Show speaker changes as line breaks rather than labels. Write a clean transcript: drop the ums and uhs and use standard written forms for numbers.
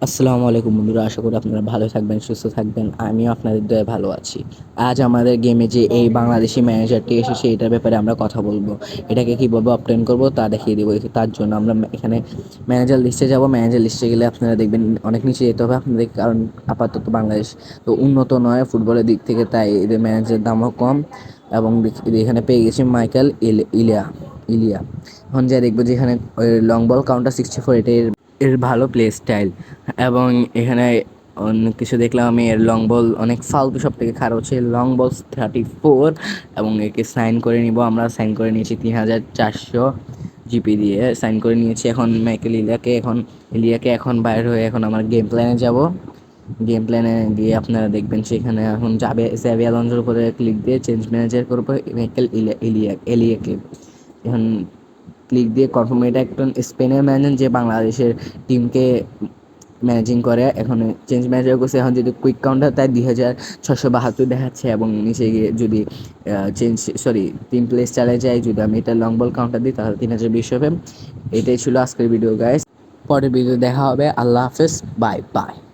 আসসালামু আলাইকুম বন্ধুরা, আশা করি আপনারা ভালো থাকবেন, সুস্থ থাকবেন। আমিও আপনাদের দয়ায় ভালো আছি। আজ আমাদের গেমে যে এই বাংলাদেশি ম্যানেজারটি এসেছে এটার ব্যাপারে আমরা কথা বলবো। এটাকে কীভাবে অবটেন করবো তা দেখিয়ে দেবো। তার জন্য আমরা এখানে ম্যানেজার লিস্টে যাব। ম্যানেজার লিস্টে গেলে আপনারা দেখবেন অনেক নিচে যেতে হবে আপনাদের, কারণ আপাতত বাংলাদেশ তো উন্নত নয় ফুটবলের দিক থেকে, তাই এদের ম্যানেজারের দামও কম। এবং এখানে পেয়ে গেছি মাইকেল ইলিয়া ইলিয়া। এখন যা দেখবো যে এখানে লং বল কাউন্টার 64, এর ভালো প্লে স্টাইল। এবং এখানে অন্য কিছু দেখলাম আমি, এর লং বল অনেক ফালতু, সব থেকে খারাপ হচ্ছে লং বল 34। এবং একে সাইন করে নিব, আমরা সাইন করে নিয়েছি 3400 জিপি দিয়ে সাইন করে নিয়েছি। এখন মাইকেল ইলিয়াকে এখন বাইরে হয়ে এখন আমার গেম প্ল্যানে যাব। গেম প্ল্যানে গিয়ে আপনারা দেখবেন সেখানে এখন যাবে স্যাভি আলোনসোর উপরে ক্লিক দিয়ে চেঞ্জ ম্যানেজার করবো মাইকেল এলিয়াকে। এখন ক্লিক দিয়ে কনফার্ম, এটা একজন স্পেনের ম্যানেজার যে বাংলাদেশের টিমকে ম্যানেজিং করে। এখন চেঞ্জ ম্যানেজার করছে। এখন যদি কুইক কাউন্টার তাই 2672 দেখাচ্ছে, এবং নিচে গিয়ে যদি টিম প্লেস চালিয়ে যায়, যদি আমি এটা লং বল কাউন্টার দিই তাহলে 3020 হবে। এটাই ছিল আজকের ভিডিও গাইস। পরের ভিডিও দেখা হবে। আল্লাহ হাফেজ, বাই বাই।